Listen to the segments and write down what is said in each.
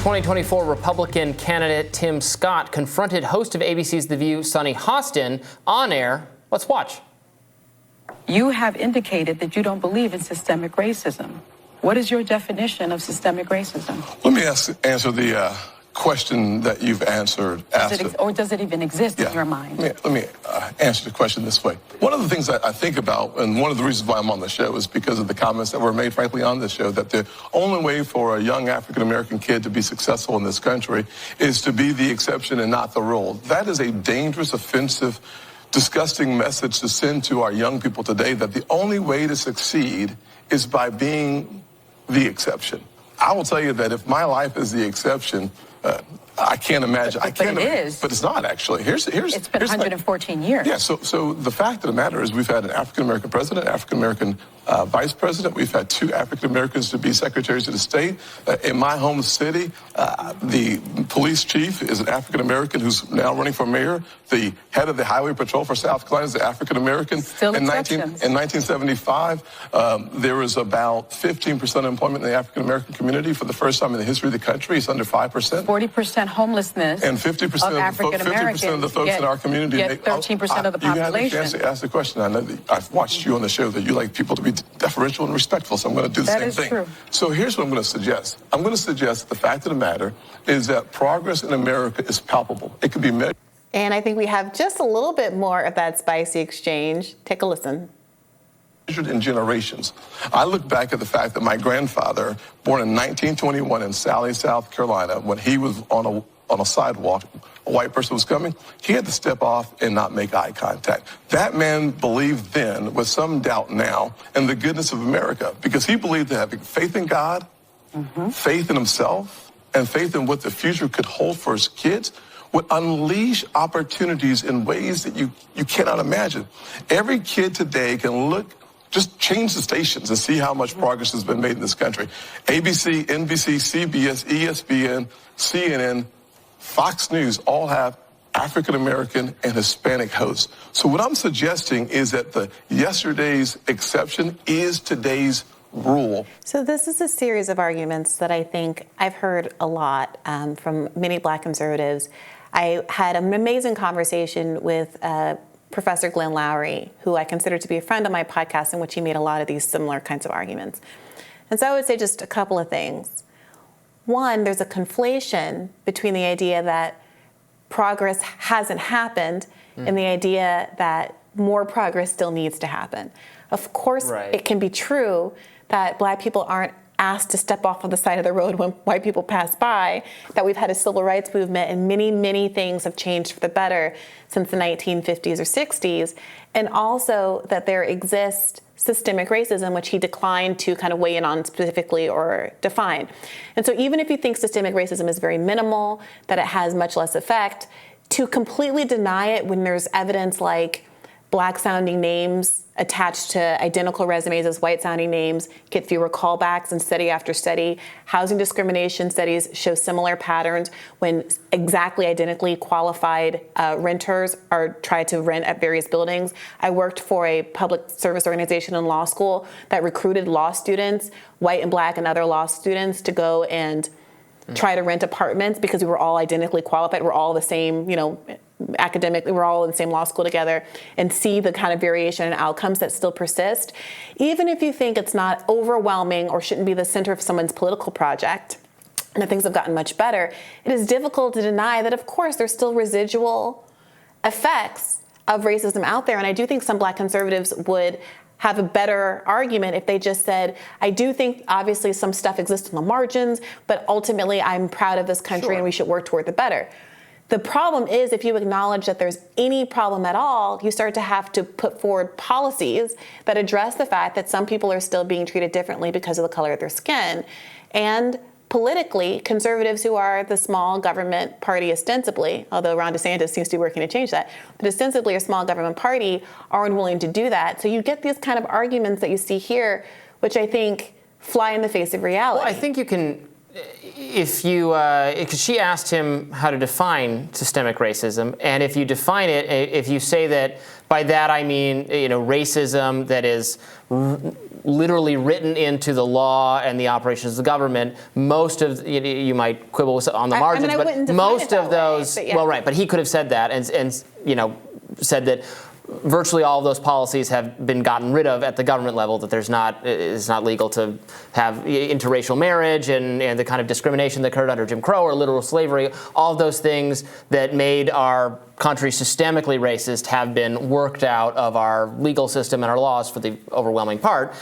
2024 Republican candidate Tim Scott confronted host of ABC's The View, Sunny Hostin, on air. Let's watch. You have indicated that you don't believe in systemic racism. What is your definition of systemic racism? Let me answer the question that you've answered. Or does it even exist in your mind? Let me answer the question this way. One of the things that I think about, and one of the reasons why I'm on the show, is because of the comments that were made, frankly, on this show, that the only way for a young African-American kid to be successful in this country is to be the exception and not the rule. That is a dangerous, offensive, disgusting message to send to our young people today, that the only way to succeed is by being the exception. I will tell you that if my life is the exception, I can't imagine. But it is. But it's not, actually. It's been 114 years. Yeah, so the fact of the matter is we've had an African-American president, African-American vice president. We've had 2 African-Americans to be secretaries of the state. In my home city, the police chief is an African-American who's now running for mayor. The head of the highway patrol for South Carolina is an African-American. Still in exceptions. In 1975, there was about 15% employment in the African-American community. For the first time in the history of the country, it's under 5%. 40% homelessness. And 50% of African-Americans, 50% of the folks in our community. Yet 13% of the population. You had a chance to ask the question. I know that I've watched you on the show that you like people to be deferential and respectful, so I'm going to do the same thing. True. So here's what I'm going to suggest. I'm going to suggest the fact of the matter is that progress in America is palpable. It can be measured. And I think we have just a little bit more of that spicy exchange. Take a listen. In generations. I look back at the fact that my grandfather, born in 1921 in Sally, South Carolina, when he was on a sidewalk, a white person was coming, he had to step off and not make eye contact. That man believed then, with some doubt now, in the goodness of America, because he believed that having faith in God, faith in himself, and faith in what the future could hold for his kids would unleash opportunities in ways that you cannot imagine. Every kid today can look, just change the stations and see how much progress has been made in this country. ABC, NBC, CBS, ESPN, CNN, Fox News all have African-American and Hispanic hosts. So what I'm suggesting is that yesterday's exception is today's rule. So this is a series of arguments that I think I've heard a lot from many Black conservatives. I had an amazing conversation with Professor Glenn Lowry, who I consider to be a friend on my podcast, in which he made a lot of these similar kinds of arguments. And so I would say just a couple of things. One, there's a conflation between the idea that progress hasn't happened and the idea that more progress still needs to happen. Of course, It can be true that Black people aren't asked to step off on the side of the road when white people pass by, that we've had a civil rights movement and many, many things have changed for the better since the 1950s or 60s, and also that there exists systemic racism, which he declined to kind of weigh in on specifically or define. And so even if you think systemic racism is very minimal, that it has much less effect, to completely deny it when there's evidence like Black-sounding names attached to identical resumes as white-sounding names get fewer callbacks in study after study. Housing discrimination studies show similar patterns when exactly identically qualified renters are tried to rent at various buildings. I worked for a public service organization in law school that recruited law students, white and Black and other law students, to go and try to rent apartments because we were all identically qualified. We're all the same, academically, we're all in the same law school together, and see the kind of variation in outcomes that still persist. Even if you think it's not overwhelming or shouldn't be the center of someone's political project, and that things have gotten much better, it is difficult to deny that, of course, there's still residual effects of racism out there. And I do think some Black conservatives would have a better argument if they just said, I do think obviously some stuff exists on the margins, but ultimately I'm proud of this country and we should work toward the better. The problem is, if you acknowledge that there's any problem at all, you start to have to put forward policies that address the fact that some people are still being treated differently because of the color of their skin. And politically, conservatives who are the small government party ostensibly, although Ron DeSantis seems to be working to change that, but ostensibly a small government party are unwilling to do that. So you get these kind of arguments that you see here, which I think fly in the face of reality. Well, I think you can, because she asked him how to define systemic racism, and if you define it, if you say that By that I mean, racism that is literally written into the law and the operations of the government. Most of, you might quibble on the margins, I but most of those, well, right, but he could have said that and said that virtually all of those policies have been gotten rid of at the government level, that it's not legal to have interracial marriage and the kind of discrimination that occurred under Jim Crow or literal slavery. All of those things that made our country systemically racist have been worked out of our legal system and our laws for the overwhelming part.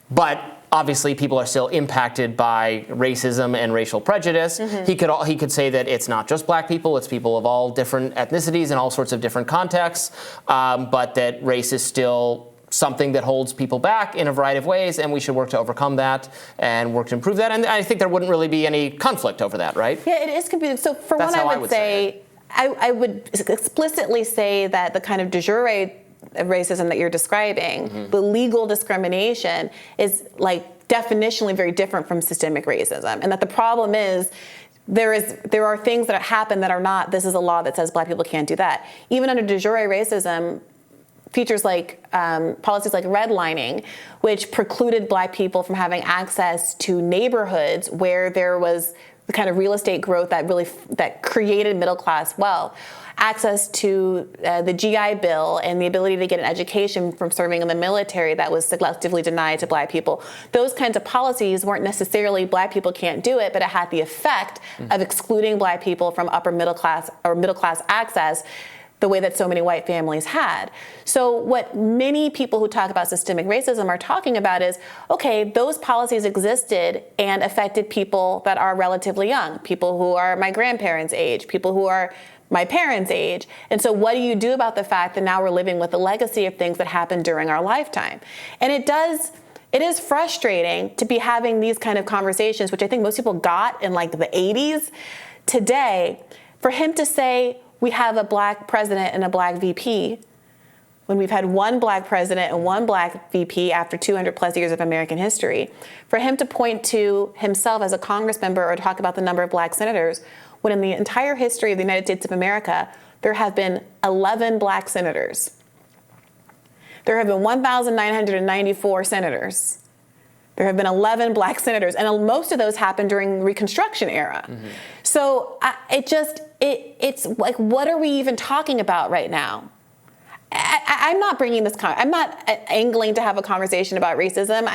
But obviously, people are still impacted by racism and racial prejudice. Mm-hmm. He could say that it's not just black people; it's people of all different ethnicities and all sorts of different contexts. But that race is still something that holds people back in a variety of ways, and we should work to overcome that and work to improve that. And I think there wouldn't really be any conflict over that, right? Yeah, it is confusing. So for one, I would say I would explicitly say that the kind of de jure racism that you're describing, mm-hmm. the legal discrimination, is like definitionally very different from systemic racism, and that the problem is there are things that happen that are not, this is a law that says black people can't do that. Even under de jure racism, features like policies like redlining, which precluded black people from having access to neighborhoods where there was the kind of real estate growth that created middle class wealth. Access to the GI Bill and the ability to get an education from serving in the military that was selectively denied to black people. Those kinds of policies weren't necessarily black people can't do it, but it had the effect of excluding black people from upper middle class or middle class access the way that so many white families had. So what many people who talk about systemic racism are talking about is, okay, those policies existed and affected people that are relatively young, people who are my grandparents' age, people who are my parents' age. And so what do you do about the fact that now we're living with the legacy of things that happened during our lifetime? And it is frustrating to be having these kind of conversations, which I think most people got in like the 80s. Today, for him to say we have a black president and a black VP, when we've had one black president and one black VP after 200 plus years of American history, for him to point to himself as a Congress member or talk about the number of black senators, when in the entire history of the United States of America, there have been 11 black senators. There have been 1,994 senators. There have been 11 black senators, and most of those happened during the Reconstruction era. Mm-hmm. So it's like, what are we even talking about right now? I'm not bringing this, I'm not angling to have a conversation about racism.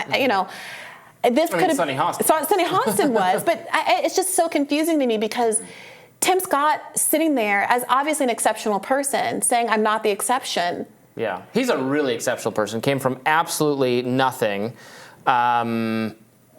This could have Sunny Hostin. Sunny Hostin was, but it's just so confusing to me because Tim Scott sitting there as obviously an exceptional person saying, I'm not the exception. Yeah, he's a really exceptional person, came from absolutely nothing. And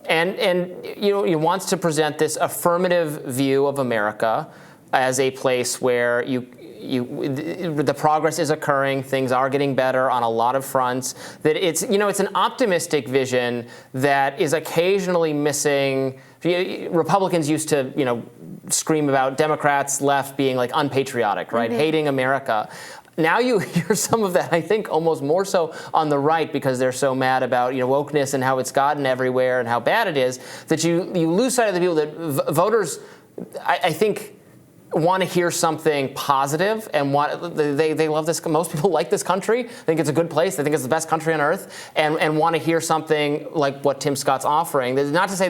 he wants to present this affirmative view of America as a place where the progress is occurring, things are getting better on a lot of fronts. That it's an optimistic vision that is occasionally missing. Republicans used to scream about Democrats left being like unpatriotic, right, mm-hmm. hating America. Now you hear some of that, I think, almost more so on the right because they're so mad about wokeness and how it's gotten everywhere and how bad it is that you lose sight of the people that voters, I think, want to hear something positive and they love this. Most people like this country. Think it's a good place. They think it's the best country on earth, and want to hear something like what Tim Scott's offering. Not to say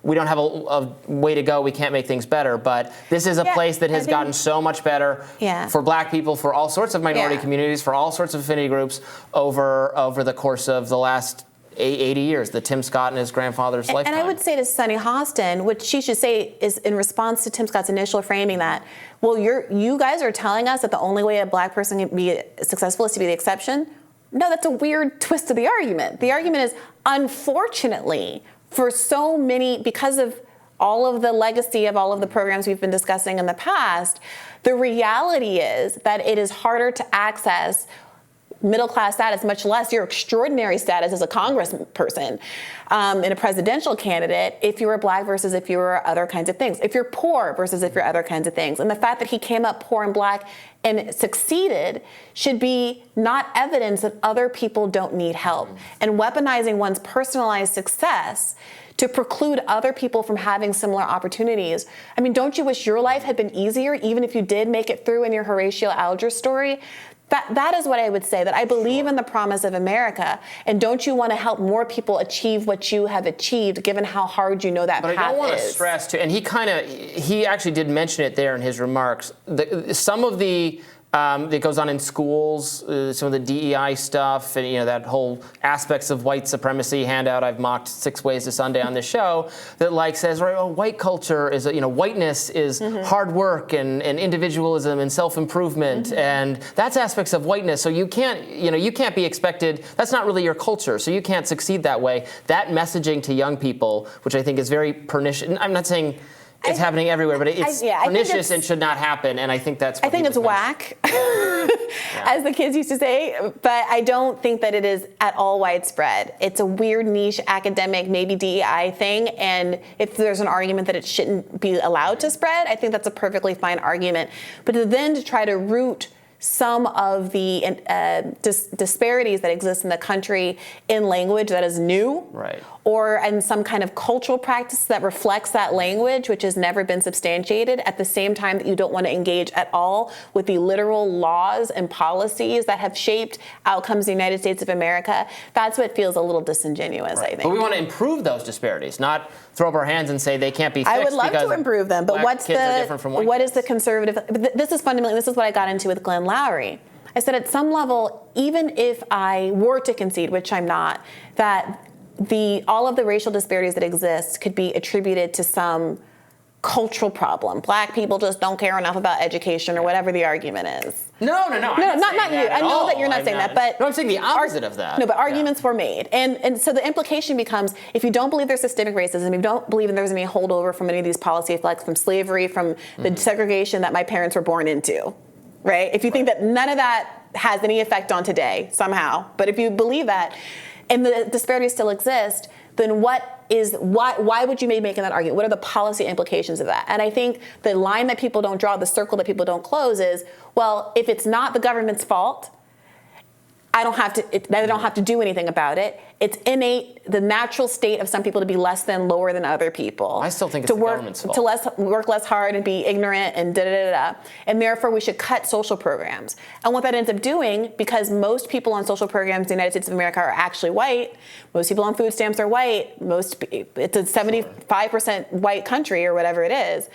we don't have a way to go. We can't make things better, but this is a place that has gotten so much better for black people, for all sorts of minority communities, for all sorts of affinity groups over the course of the last 80 years, the Tim Scott and his grandfather's lifetime. And I would say to Sunny Hostin, what she should say is in response to Tim Scott's initial framing that, well, you guys are telling us that the only way a black person can be successful is to be the exception. No, that's a weird twist of the argument. The argument is, unfortunately, for so many, because of all of the legacy of all of the programs we've been discussing in the past, the reality is that it is harder to access middle-class status, much less your extraordinary status as a congressperson and a presidential candidate if you were black versus if you were other kinds of things. If you're poor versus if you're other kinds of things. And the fact that he came up poor and black and succeeded should be not evidence that other people don't need help. And weaponizing one's personalized success to preclude other people from having similar opportunities. I mean, don't you wish your life had been easier, even if you did make it through in your Horatio Alger story? That is what I would say, that I believe in the promise of America. And don't you want to help more people achieve what you have achieved, given how hard you know that path is? But I don't want to stress too, and he actually did mention it there in his remarks. Some of the that goes on in schools, some of the DEI stuff, and that whole aspects of white supremacy handout I've mocked 6 ways to Sunday on this show, that says, right, well, white culture is, whiteness is hard work and individualism and self-improvement, and that's aspects of whiteness. So you can't be expected. That's not really your culture. So you can't succeed that way. That messaging to young people, which I think is very pernicious. I'm not saying it's happening everywhere, but it's pernicious and should not happen, and I think that's what I think it's whack, as the kids used to say, but I don't think that it is at all widespread. It's a weird niche academic, maybe DEI thing, and if there's an argument that it shouldn't be allowed to spread, I think that's a perfectly fine argument. But then to try to root some of the disparities that exist in the country in language that is new, right, or in some kind of cultural practice that reflects that language, which has never been substantiated, at the same time that you don't want to engage at all with the literal laws and policies that have shaped outcomes in the United States of America, that's what feels a little disingenuous, I think. But we want to improve those disparities, not throw up our hands and say they can't be fixed. I would love to improve them, but what is the conservative? This is fundamentally, this is what I got into with Glenn Loury. I said at some level, even if I were to concede, which I'm not, that all of the racial disparities that exist could be attributed to some cultural problem. Black people just don't care enough about education or whatever the argument is. No, not you. I know that you're not saying that, but no, I'm saying the opposite of that. No, but arguments were made, and so the implication becomes: if you don't believe there's systemic racism, if you don't believe there's any holdover from any of these policies, like from slavery, from the segregation that my parents were born into, right? If you think that none of that has any effect on today somehow, but if you believe that, and the disparities still exist, then why would you be making that argument? What are the policy implications of that? And I think the line that people don't draw, the circle that people don't close is, well, if it's not the government's fault, I don't have to do anything about it. It's innate, the natural state of some people to be less than, lower than other people. I still think it's the government's fault. To work less hard and be ignorant and da-da-da-da. And therefore, we should cut social programs. And what that ends up doing, because most people on social programs in the United States of America are actually white, most people on food stamps are white, it's a 75% white country or whatever it is,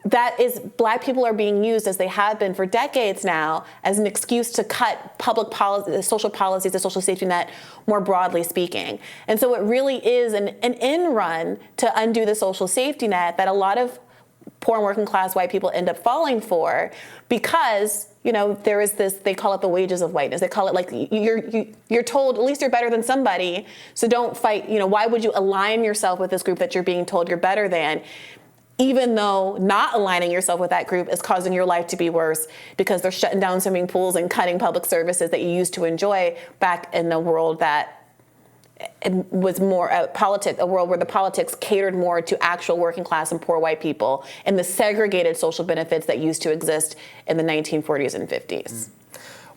that is, black people are being used, as they have been for decades now, as an excuse to cut public policy, social policies, the social safety net, more broadly speaking. And so it really is an end run to undo the social safety net that a lot of poor and working class white people end up falling for, because there is this, they call it the wages of whiteness. They call it like you're told at least you're better than somebody, so don't fight. Why would you align yourself with this group that you're being told you're better than, even though not aligning yourself with that group is causing your life to be worse because they're shutting down swimming pools and cutting public services that you used to enjoy back in a world that was more a world where the politics catered more to actual working class and poor white people and the segregated social benefits that used to exist in the 1940s and 50s.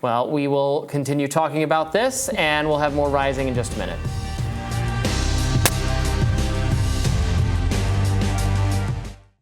Well, we will continue talking about this, and we'll have more Rising in just a minute.